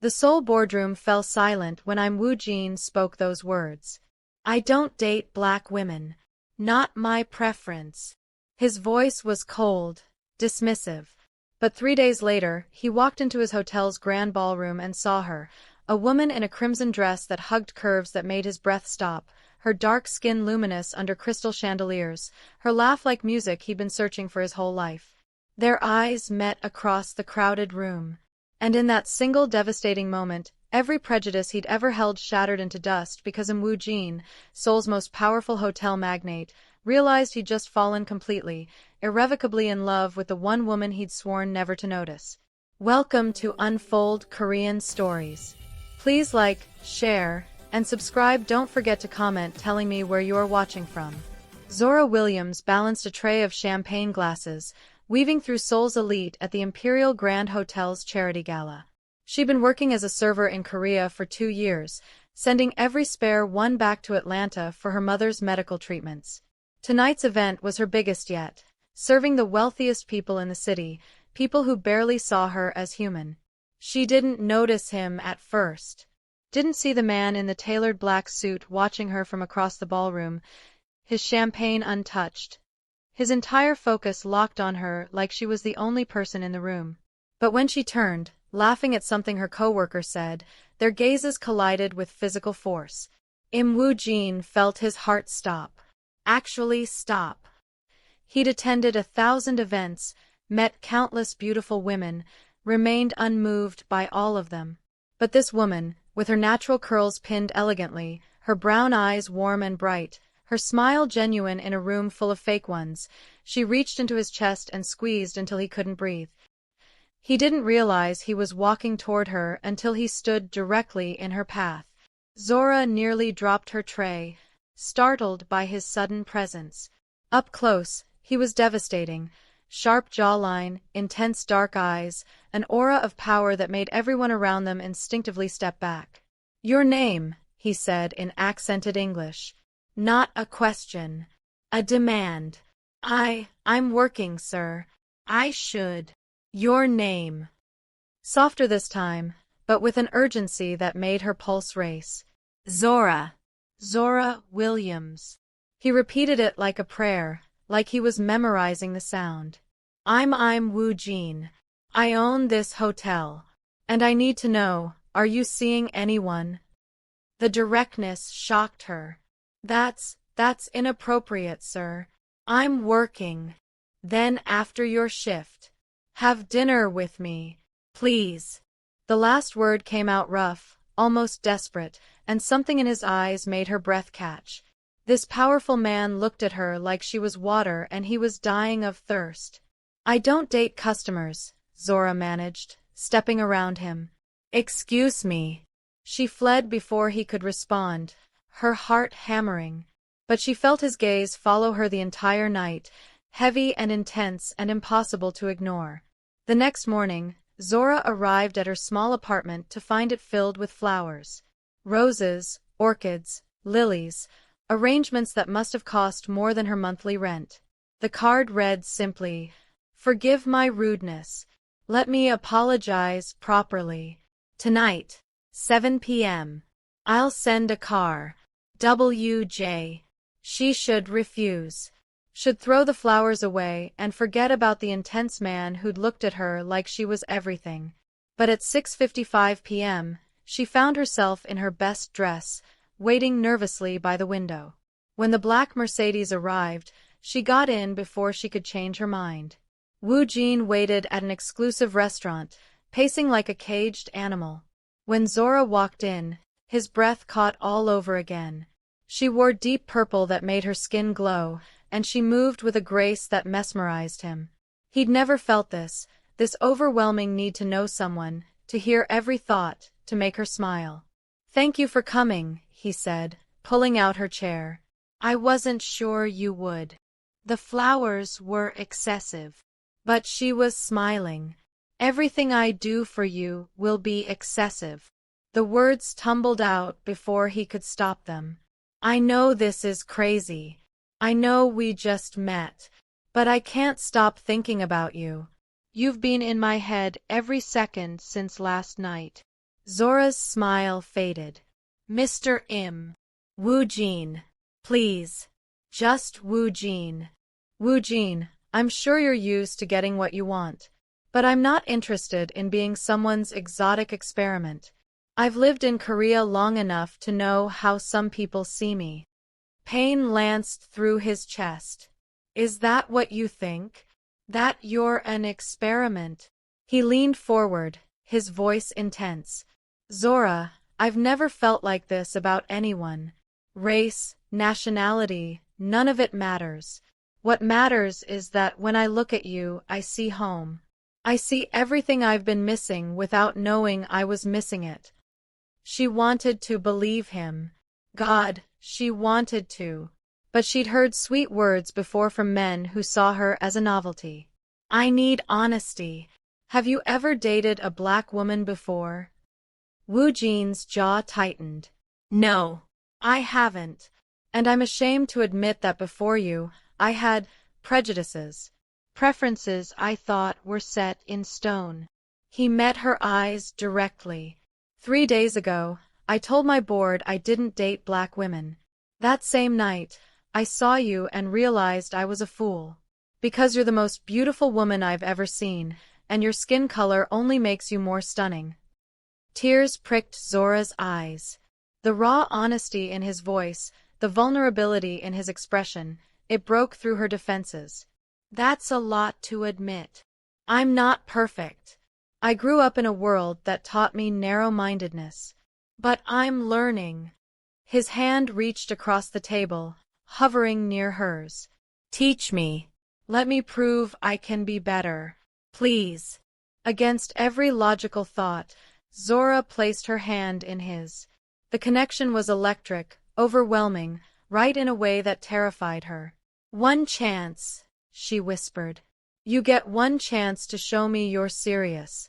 The Seoul boardroom fell silent when Woo Jin spoke those words. I don't date black women. Not my preference. His voice was cold, dismissive. But 3 days later, he walked into his hotel's grand ballroom and saw her, a woman in a crimson dress that hugged curves that made his breath stop, her dark skin luminous under crystal chandeliers, her laugh like music he'd been searching for his whole life. Their eyes met across the crowded room. And in that single devastating moment, every prejudice he'd ever held shattered into dust because Woo Jin, Seoul's most powerful hotel magnate, realized he'd just fallen completely, irrevocably in love with the one woman he'd sworn never to notice. Welcome to Unfold Korean Stories. Please like, share, and subscribe. Don't forget to comment telling me where you are watching from. Zora Williams balanced a tray of champagne glasses, weaving through Seoul's elite at the Imperial Grand Hotel's charity gala. She'd been working as a server in Korea for 2 years, sending every spare one back to Atlanta for her mother's medical treatments. Tonight's event was her biggest yet, serving the wealthiest people in the city, people who barely saw her as human. She didn't notice him at first. Didn't see the man in the tailored black suit watching her from across the ballroom, his champagne untouched. His entire focus locked on her like she was the only person in the room. But when she turned, laughing at something her coworker said, their gazes collided with physical force. Woo Jin felt his heart stop. Actually stop. He'd attended 1,000 events, met countless beautiful women, remained unmoved by all of them. But this woman, with her natural curls pinned elegantly, her brown eyes warm and bright, her smile genuine in a room full of fake ones, she reached into his chest and squeezed until he couldn't breathe. He didn't realize he was walking toward her until he stood directly in her path. Zora nearly dropped her tray, startled by his sudden presence. Up close, he was devastating. Sharp jawline, intense dark eyes, an aura of power that made everyone around them instinctively step back. Your name, he said in accented English. Not a question. A demand. I'm working, sir. I should. Your name. Softer this time, but with an urgency that made her pulse race. Zora. Zora Williams. He repeated it like a prayer, like he was memorizing the sound. I'm Woo Jin. I own this hotel. And I need to know, are you seeing anyone? The directness shocked her. That's inappropriate, sir. I'm working. Then after your shift. Have dinner with me, please. The last word came out rough, almost desperate, and something in his eyes made her breath catch. This powerful man looked at her like she was water and he was dying of thirst. I don't date customers, Zora managed, stepping around him. Excuse me. She fled before he could respond, her heart hammering. But she felt his gaze follow her the entire night, heavy and intense and impossible to ignore. The next morning, Zora arrived at her small apartment to find it filled with flowers. Roses, orchids, lilies, arrangements that must have cost more than her monthly rent. The card read simply, Forgive my rudeness. Let me apologize properly. Tonight, 7 p.m. I'll send a car. WJ. She should refuse. Should throw the flowers away and forget about the intense man who'd looked at her like she was everything. But at 6:55 p.m., she found herself in her best dress, waiting nervously by the window. When the black Mercedes arrived, she got in before she could change her mind. Woo Jin waited at an exclusive restaurant, pacing like a caged animal. When Zora walked in, his breath caught all over again. She wore deep purple that made her skin glow, and she moved with a grace that mesmerized him. He'd never felt this overwhelming need to know someone, to hear every thought, to make her smile. Thank you for coming, he said, pulling out her chair. I wasn't sure you would. The flowers were excessive. But she was smiling. Everything I do for you will be excessive. The words tumbled out before he could stop them. I know this is crazy. I know we just met. But I can't stop thinking about you. You've been in my head every second since last night. Zora's smile faded. Mr. Im. Wu Jin. Please. Just Wu Jin. Wu Jin, I'm sure you're used to getting what you want. But I'm not interested in being someone's exotic experiment. I've lived in Korea long enough to know how some people see me. Pain lanced through his chest. Is that what you think? That you're an experiment? He leaned forward, his voice intense. Zora, I've never felt like this about anyone. Race, nationality, none of it matters. What matters is that when I look at you, I see home. I see everything I've been missing without knowing I was missing it. She wanted to believe him. God, she wanted to. But she'd heard sweet words before from men who saw her as a novelty. I need honesty. Have you ever dated a black woman before? Wu Jin's jaw tightened. No, I haven't. And I'm ashamed to admit that before you, I had prejudices. Preferences I thought were set in stone. He met her eyes directly. 3 days ago, I told my board I didn't date black women. That same night, I saw you and realized I was a fool. Because you're the most beautiful woman I've ever seen, and your skin color only makes you more stunning. Tears pricked Zora's eyes. The raw honesty in his voice, the vulnerability in his expression, it broke through her defenses. That's a lot to admit. I'm not perfect. I grew up in a world that taught me narrow-mindedness. But I'm learning. His hand reached across the table, hovering near hers. Teach me. Let me prove I can be better. Please. Against every logical thought, Zora placed her hand in his. The connection was electric, overwhelming, right in a way that terrified her. One chance, she whispered. You get one chance to show me you're serious.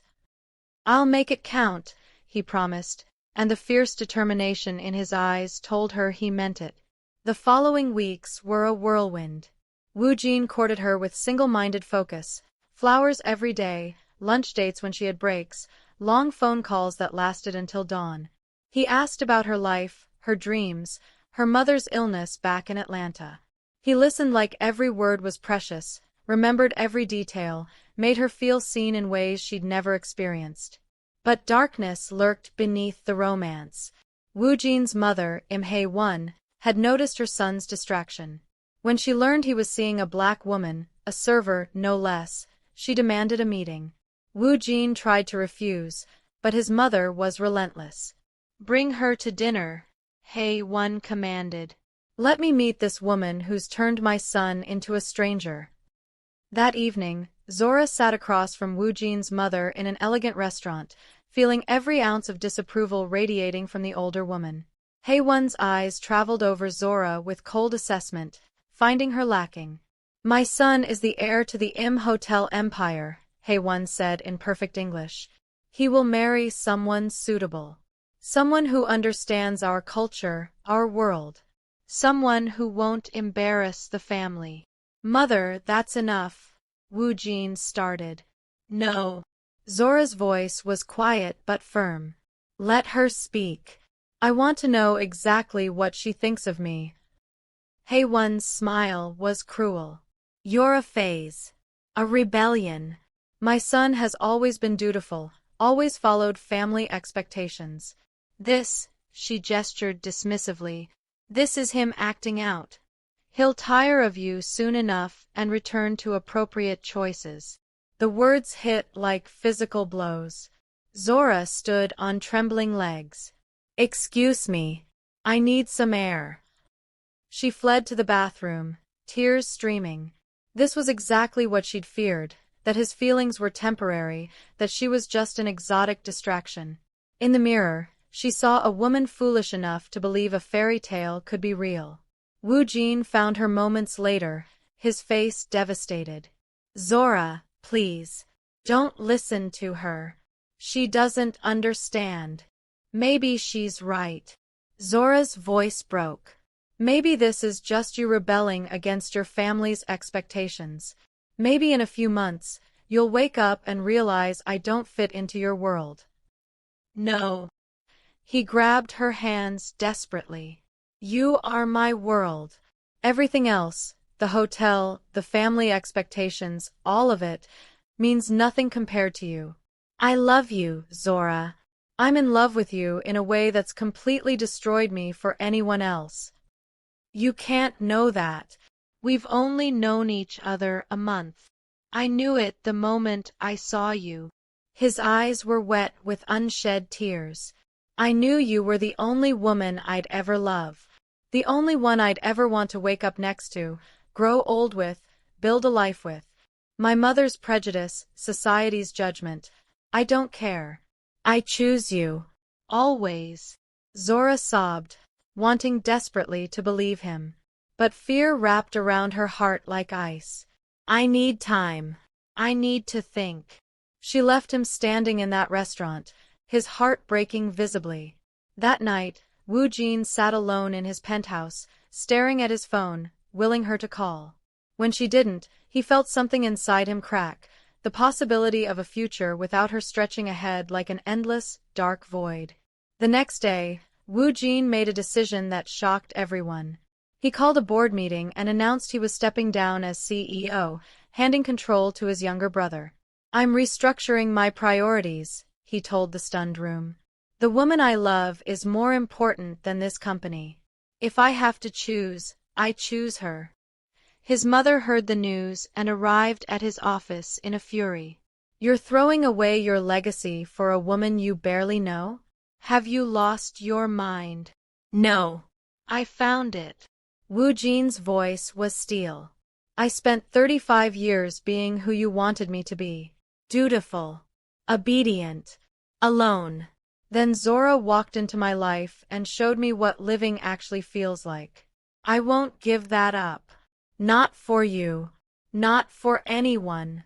I'll make it count, he promised, and the fierce determination in his eyes told her he meant it. The following weeks were a whirlwind. Wu Jin courted her with single-minded focus. Flowers every day, lunch dates when she had breaks, long phone calls that lasted until dawn. He asked about her life, her dreams, her mother's illness back in Atlanta. He listened like every word was precious, remembered every detail, made her feel seen in ways she'd never experienced. But darkness lurked beneath the romance. Wu Jin's mother, Im Hae-won, had noticed her son's distraction. When she learned he was seeing a black woman, a server no less, she demanded a meeting. Wu Jin tried to refuse, but his mother was relentless. Bring her to dinner, Hae-won commanded. Let me meet this woman who's turned my son into a stranger. That evening, Zora sat across from Wu Jin's mother in an elegant restaurant, feeling every ounce of disapproval radiating from the older woman. Hae-won's eyes traveled over Zora with cold assessment, finding her lacking. My son is the heir to the Im Hotel empire, Hae-won said in perfect English. He will marry someone suitable. Someone who understands our culture, our world. Someone who won't embarrass the family. Mother, that's enough. Wu Jin started. No. Zora's voice was quiet but firm. Let her speak. I want to know exactly what she thinks of me. Hae-won's smile was cruel. You're a phase. A rebellion. My son has always been dutiful, always followed family expectations. This, she gestured dismissively, this is him acting out. He'll tire of you soon enough and return to appropriate choices. The words hit like physical blows. Zora stood on trembling legs. Excuse me. I need some air. She fled to the bathroom, tears streaming. This was exactly what she'd feared, that his feelings were temporary, that she was just an exotic distraction. In the mirror, she saw a woman foolish enough to believe a fairy tale could be real. Wu Jin found her moments later, his face devastated. Zora, please. Don't listen to her. She doesn't understand. Maybe she's right. Zora's voice broke. Maybe this is just you rebelling against your family's expectations. Maybe in a few months, you'll wake up and realize I don't fit into your world. No. He grabbed her hands desperately. You are my world. Everything else, the hotel, the family expectations, all of it, means nothing compared to you. I love you, Zora. I'm in love with you in a way that's completely destroyed me for anyone else. You can't know that. We've only known each other a month. I knew it the moment I saw you. His eyes were wet with unshed tears. I knew you were the only woman I'd ever love. The only one I'd ever want to wake up next to, grow old with, build a life with. My mother's prejudice, society's judgment. I don't care. I choose you. Always. Zora sobbed, wanting desperately to believe him. But fear wrapped around her heart like ice. I need time. I need to think. She left him standing in that restaurant, his heart breaking visibly. That night, Wu Jin sat alone in his penthouse, staring at his phone, willing her to call. When she didn't, he felt something inside him crack, the possibility of a future without her stretching ahead like an endless, dark void. The next day, Wu Jin made a decision that shocked everyone. He called a board meeting and announced he was stepping down as CEO, handing control to his younger brother. I'm restructuring my priorities, he told the stunned room. The woman I love is more important than this company. If I have to choose, I choose her. His mother heard the news and arrived at his office in a fury. You're throwing away your legacy for a woman you barely know? Have you lost your mind? No. I found it. Wu Jin's voice was steel. I spent 35 years being who you wanted me to be. Dutiful. Obedient. Alone. Then Zora walked into my life and showed me what living actually feels like. I won't give that up. Not for you. Not for anyone.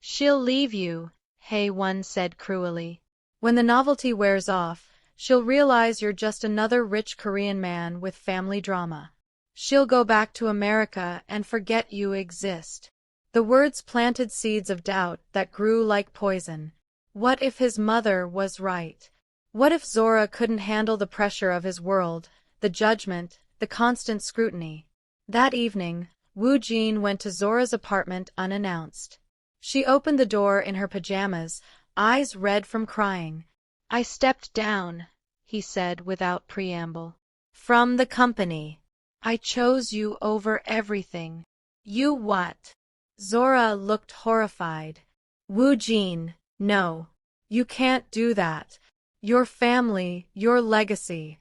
She'll leave you, Hae-won said cruelly. When the novelty wears off, she'll realize you're just another rich Korean man with family drama. She'll go back to America and forget you exist. The words planted seeds of doubt that grew like poison. What if his mother was right? What if Zora couldn't handle the pressure of his world, the judgment, the constant scrutiny? That evening, Wu Jin went to Zora's apartment unannounced. She opened the door in her pajamas, eyes red from crying. I stepped down, he said without preamble. From the company. I chose you over everything. You what? Zora looked horrified. Wu Jin, no. You can't do that. Your family, your legacy,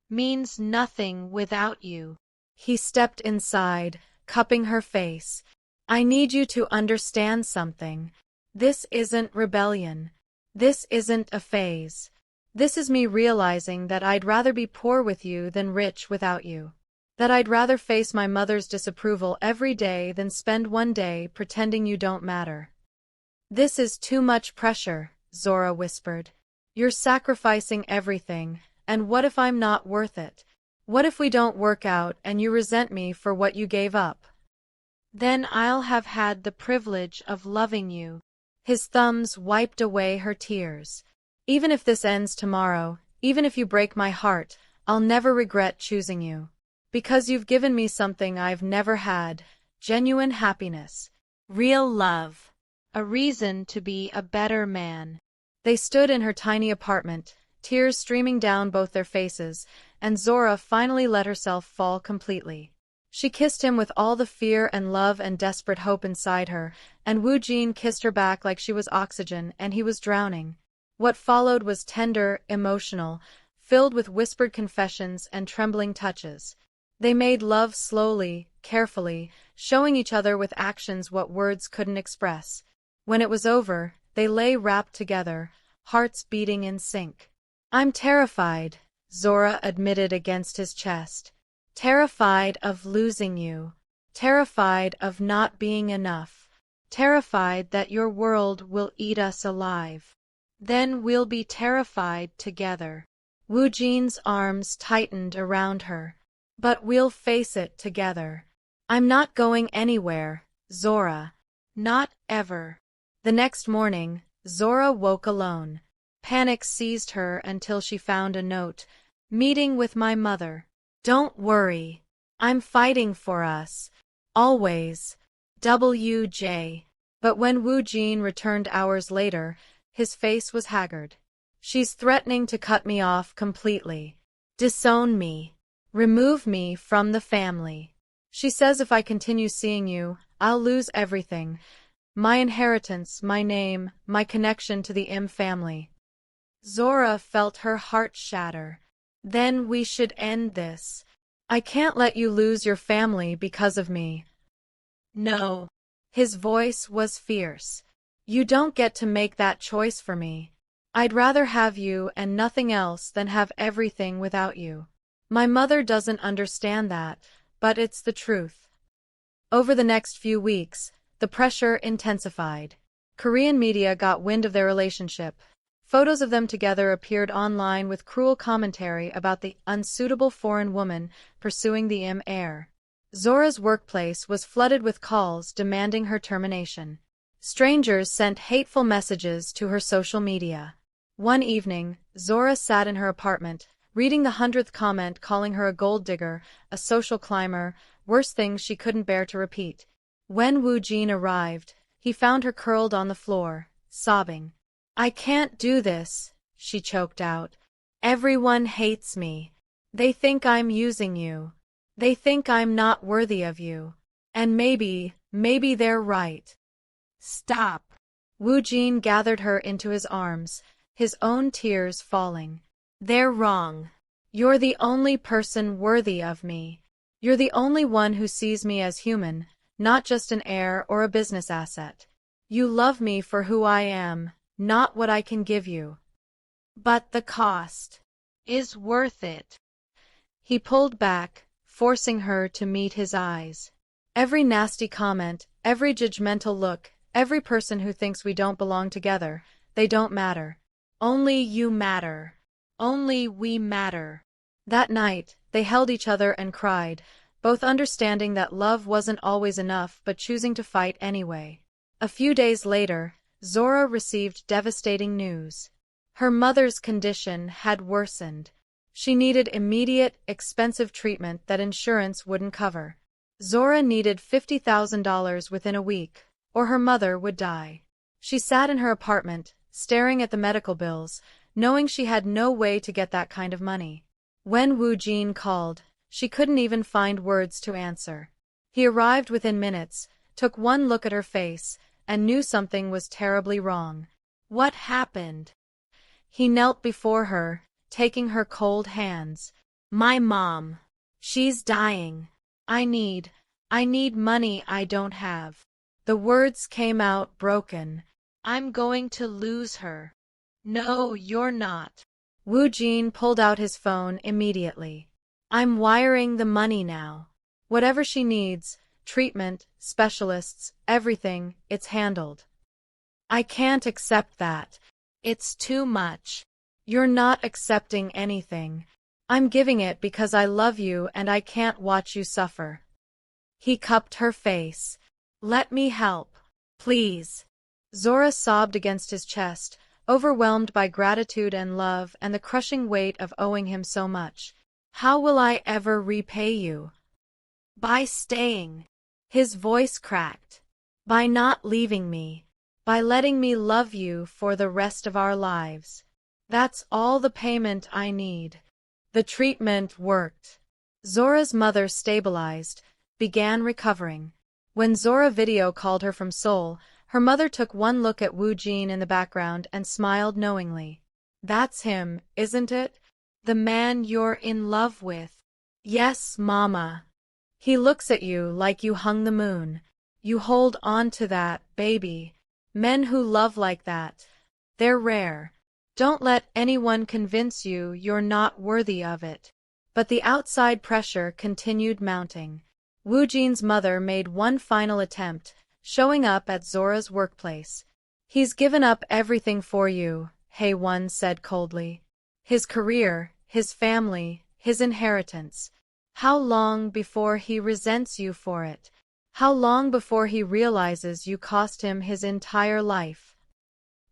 means nothing without you. He stepped inside, cupping her face. I need you to understand something. This isn't rebellion. This isn't a phase. This is me realizing that I'd rather be poor with you than rich without you. That I'd rather face my mother's disapproval every day than spend one day pretending you don't matter. This is too much pressure, Zora whispered. You're sacrificing everything, and what if I'm not worth it? What if we don't work out and you resent me for what you gave up? Then I'll have had the privilege of loving you. His thumbs wiped away her tears. Even if this ends tomorrow, even if you break my heart, I'll never regret choosing you. Because you've given me something I've never had, genuine happiness, real love, a reason to be a better man. They stood in her tiny apartment, tears streaming down both their faces, and Zora finally let herself fall completely. She kissed him with all the fear and love and desperate hope inside her, and Wu Jin kissed her back like she was oxygen and he was drowning. What followed was tender, emotional, filled with whispered confessions and trembling touches. They made love slowly, carefully, showing each other with actions what words couldn't express. When it was over, they lay wrapped together, hearts beating in sync. I'm terrified, Zora admitted against his chest. Terrified of losing you. Terrified of not being enough. Terrified that your world will eat us alive. Then we'll be terrified together. Wu Jin's arms tightened around her. But we'll face it together. I'm not going anywhere, Zora. Not ever. The next morning, Zora woke alone. Panic seized her until she found a note. Meeting with my mother. Don't worry. I'm fighting for us. Always. WJ. But when Wu Jin returned hours later, his face was haggard. She's threatening to cut me off completely. Disown me. Remove me from the family. She says if I continue seeing you, I'll lose everything. My inheritance, my name, my connection to the Im family. Zora felt her heart shatter. Then we should end this. I can't let you lose your family because of me. No. His voice was fierce. You don't get to make that choice for me. I'd rather have you and nothing else than have everything without you. My mother doesn't understand that, but it's the truth. Over the next few weeks, the pressure intensified. Korean media got wind of their relationship. Photos of them together appeared online with cruel commentary about the unsuitable foreign woman pursuing the Im heir. Zora's workplace was flooded with calls demanding her termination. Strangers sent hateful messages to her social media. One evening, Zora sat in her apartment, reading the 100th comment calling her a gold digger, a social climber, worse things she couldn't bear to repeat. When Wu Jin arrived, he found her curled on the floor, sobbing. I can't do this, she choked out. Everyone hates me. They think I'm using you. They think I'm not worthy of you. And maybe they're right. Stop. Wu Jin gathered her into his arms, his own tears falling. They're wrong. You're the only person worthy of me. You're the only one who sees me as human, not just an heir or a business asset. You love me for who I am, not what I can give you. But the cost is worth it. He pulled back, forcing her to meet his eyes. Every nasty comment, every judgmental look, every person who thinks we don't belong together, they don't matter. Only you matter. Only we matter. That night, they held each other and cried, both understanding that love wasn't always enough but choosing to fight anyway. A few days later, Zora received devastating news. Her mother's condition had worsened. She needed immediate, expensive treatment that insurance wouldn't cover. Zora needed $50,000 within a week, or her mother would die. She sat in her apartment, staring at the medical bills, knowing she had no way to get that kind of money. When Wu Jin called, she couldn't even find words to answer. He arrived within minutes, took one look at her face, and knew something was terribly wrong. What happened? He knelt before her, taking her cold hands. My mom. She's dying. I need money I don't have. The words came out broken. I'm going to lose her. No, you're not. Wu Jin pulled out his phone immediately. I'm wiring the money now. Whatever she needs, treatment, specialists, everything, it's handled. I can't accept that. It's too much. You're not accepting anything. I'm giving it because I love you and I can't watch you suffer. He cupped her face. Let me help. Please. Zora sobbed against his chest, overwhelmed by gratitude and love and the crushing weight of owing him so much. How will I ever repay you? By staying. His voice cracked. By not leaving me. By letting me love you for the rest of our lives. That's all the payment I need. The treatment worked. Zora's mother stabilized, began recovering. When Zora video called her from Seoul, her mother took one look at Wu Jin in the background and smiled knowingly. That's him, isn't it? The man you're in love with. Yes, Mama. He looks at you like you hung the moon. You hold on to that, baby. Men who love like that, they're rare. Don't let anyone convince you you're not worthy of it. But the outside pressure continued mounting. Wu Jin's mother made one final attempt, showing up at Zora's workplace. He's given up everything for you, Hae-won said coldly. His career, his family, his inheritance. How long before he resents you for it? How long before he realizes you cost him his entire life?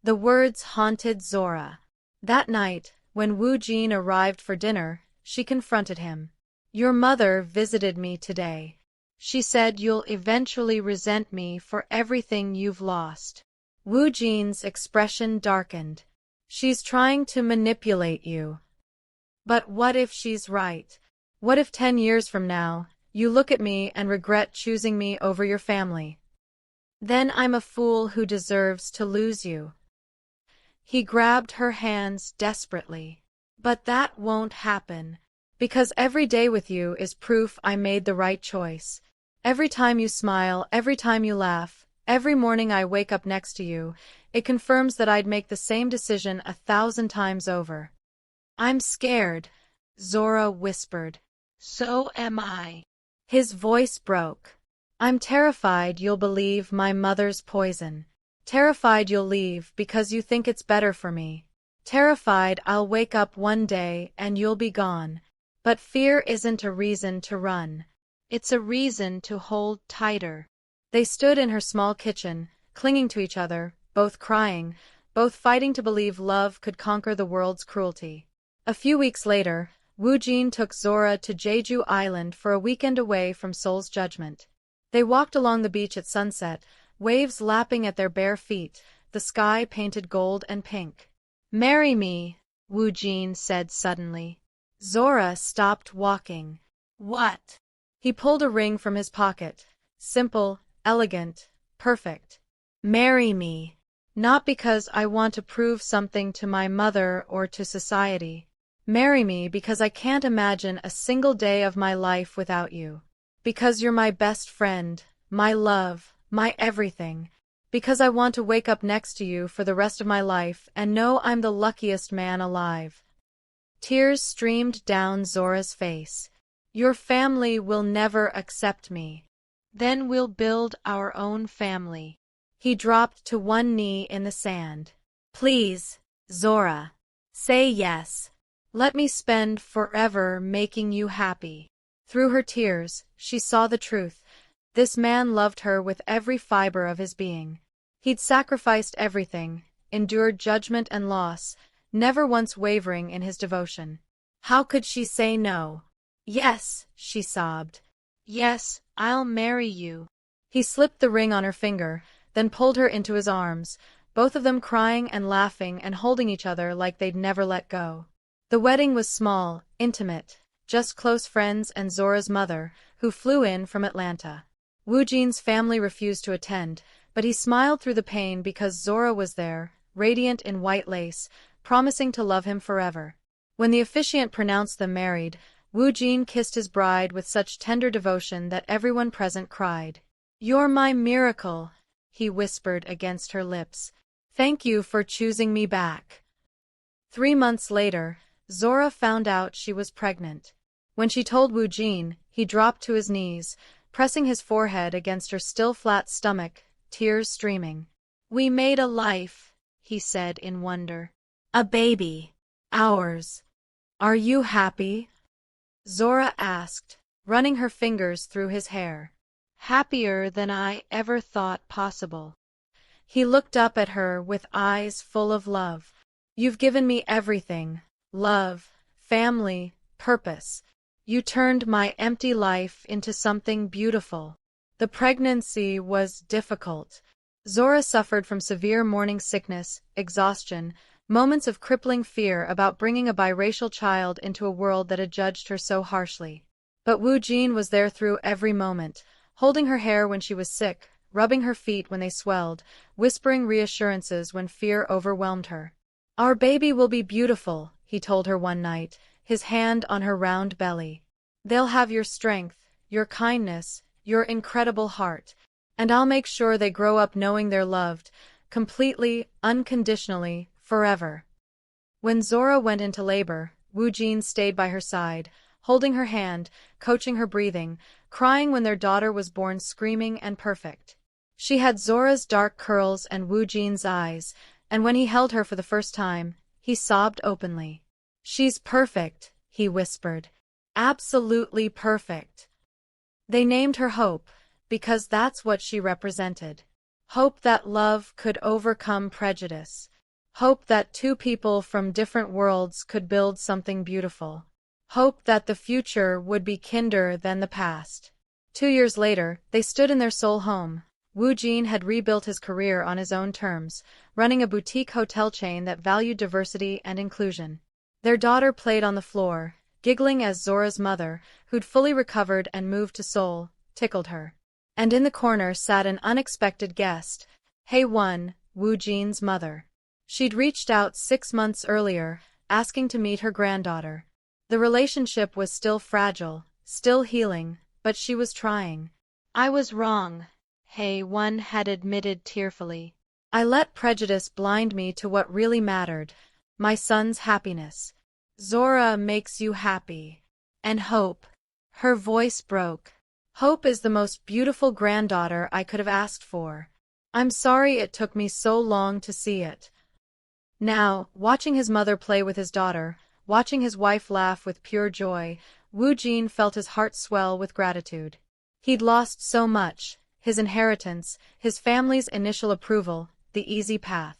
The words haunted Zora. That night, when Wu Jin arrived for dinner, she confronted him. Your mother visited me today. She said you'll eventually resent me for everything you've lost. Wu Jin's expression darkened. She's trying to manipulate you. But what if she's right? What if 10 years from now, you look at me and regret choosing me over your family? Then I'm a fool who deserves to lose you. He grabbed her hands desperately. But that won't happen. Because every day with you is proof I made the right choice. Every time you smile, every time you laugh, every morning I wake up next to you, it confirms that I'd make the same decision 1,000 times over. I'm scared, Zora whispered. So am I. His voice broke. I'm terrified you'll believe my mother's poison. Terrified you'll leave because you think it's better for me. Terrified I'll wake up one day and you'll be gone. But fear isn't a reason to run. It's a reason to hold tighter. They stood in her small kitchen, clinging to each other, both crying, both fighting to believe love could conquer the world's cruelty. A few weeks later, Wu Jin took Zora to Jeju Island for a weekend away from Seoul's judgment. They walked along the beach at sunset, waves lapping at their bare feet, the sky painted gold and pink. Marry me, Wu Jin said suddenly. Zora stopped walking. What? He pulled a ring from his pocket. Simple, elegant, perfect. Marry me. Not because I want to prove something to my mother or to society. Marry me because I can't imagine a single day of my life without you. Because you're my best friend, my love, my everything. Because I want to wake up next to you for the rest of my life and know I'm the luckiest man alive. Tears streamed down Zora's face. Your family will never accept me. Then we'll build our own family. He dropped to one knee in the sand. Please, Zora. Say yes. Let me spend forever making you happy. Through her tears, she saw the truth. This man loved her with every fiber of his being. He'd sacrificed everything, endured judgment and loss, never once wavering in his devotion. How could she say no? Yes, she sobbed. Yes, I'll marry you. He slipped the ring on her finger, then pulled her into his arms, both of them crying and laughing and holding each other like they'd never let go. The wedding was small, intimate, just close friends and Zora's mother, who flew in from Atlanta. Wu Jin's family refused to attend, but he smiled through the pain because Zora was there, radiant in white lace, promising to love him forever. When the officiant pronounced them married, Wu Jin kissed his bride with such tender devotion that everyone present cried. You're my miracle, he whispered against her lips. Thank you for choosing me back. 3 months later, Zora found out she was pregnant. When she told Wu Jin, he dropped to his knees, pressing his forehead against her still flat stomach, tears streaming. We made a life, he said in wonder. A baby. Ours. Are you happy? Zora asked, running her fingers through his hair. Happier than I ever thought possible. He looked up at her with eyes full of love. You've given me everything. Love, family, purpose. You turned my empty life into something beautiful. The pregnancy was difficult. Zora suffered from severe morning sickness, exhaustion, moments of crippling fear about bringing a biracial child into a world that had judged her so harshly. But Wu Jin was there through every moment, holding her hair when she was sick, rubbing her feet when they swelled, whispering reassurances when fear overwhelmed her. Our baby will be beautiful, he told her one night, his hand on her round belly. They'll have your strength, your kindness, your incredible heart, and I'll make sure they grow up knowing they're loved, completely, unconditionally, forever. When Zora went into labor, Wu Jin stayed by her side, holding her hand, coaching her breathing, crying when their daughter was born screaming and perfect. She had Zora's dark curls and Wu Jin's eyes, and when he held her for the first time, he sobbed openly. She's perfect, he whispered. Absolutely perfect. They named her Hope, because that's what she represented. Hope that love could overcome prejudice. Hope that two people from different worlds could build something beautiful. Hope that the future would be kinder than the past. 2 years later, they stood in their Seoul home. Woo Jin had rebuilt his career on his own terms, running a boutique hotel chain that valued diversity and inclusion. Their daughter played on the floor, giggling as Zora's mother, who'd fully recovered and moved to Seoul, tickled her. And in the corner sat an unexpected guest, Hae-won, Woo Jin's mother. She'd reached out 6 months earlier, asking to meet her granddaughter. The relationship was still fragile, still healing, but she was trying. I was wrong, Hae-won had admitted tearfully. I let prejudice blind me to what really mattered, my son's happiness. Zora makes you happy. And hope. Her voice broke. Hope is the most beautiful granddaughter I could have asked for. I'm sorry it took me so long to see it. Now, watching his mother play with his daughter, watching his wife laugh with pure joy, Woo Jin felt his heart swell with gratitude. He'd lost so much, his inheritance, his family's initial approval, the easy path.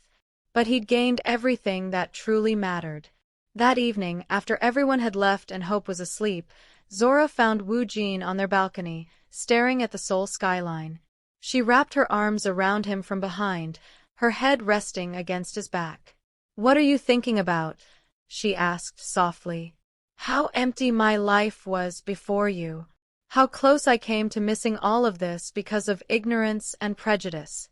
But he'd gained everything that truly mattered. That evening, after everyone had left and Hope was asleep, Zora found Woo Jin on their balcony, staring at the Seoul skyline. She wrapped her arms around him from behind, her head resting against his back. "What are you thinking about?" she asked softly. "How empty my life was before you. How close I came to missing all of this because of ignorance and prejudice."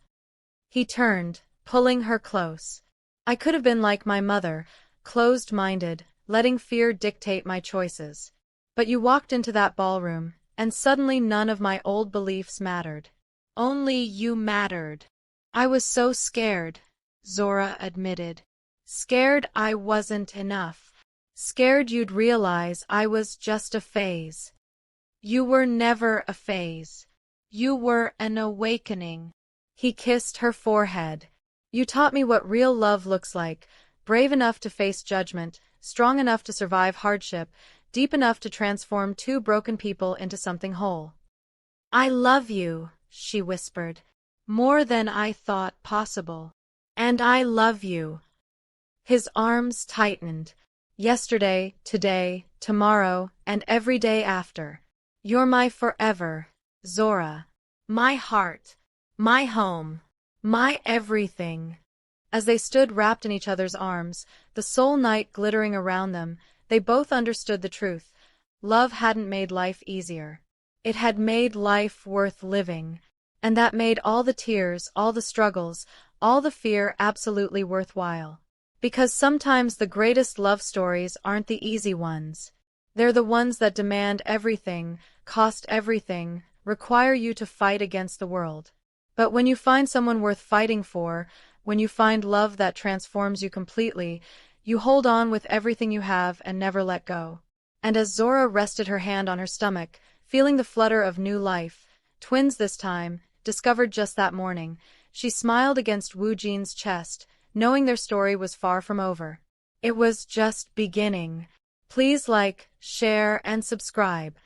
He turned, pulling her close. "I could have been like my mother, closed-minded, letting fear dictate my choices. But you walked into that ballroom, and suddenly none of my old beliefs mattered. Only you mattered." "I was so scared," Zora admitted. "Scared I wasn't enough. Scared you'd realize I was just a phase." "You were never a phase. You were an awakening." He kissed her forehead. "You taught me what real love looks like, brave enough to face judgment, strong enough to survive hardship, deep enough to transform two broken people into something whole." "I love you," she whispered. "More than I thought possible. And I love you." His arms tightened. "Yesterday, today, tomorrow, and every day after. You're my forever, Zora. My heart. My home. My everything." As they stood wrapped in each other's arms, the Seoul night glittering around them, they both understood the truth. Love hadn't made life easier. It had made life worth living. And that made all the tears, all the struggles, all the fear absolutely worthwhile. Because sometimes the greatest love stories aren't the easy ones. They're the ones that demand everything, cost everything, require you to fight against the world. But when you find someone worth fighting for, when you find love that transforms you completely, you hold on with everything you have and never let go. And as Zora rested her hand on her stomach, feeling the flutter of new life, twins this time, discovered just that morning, she smiled against Woo Jin's chest, knowing their story was far from over. It was just beginning. Please like, share, and subscribe.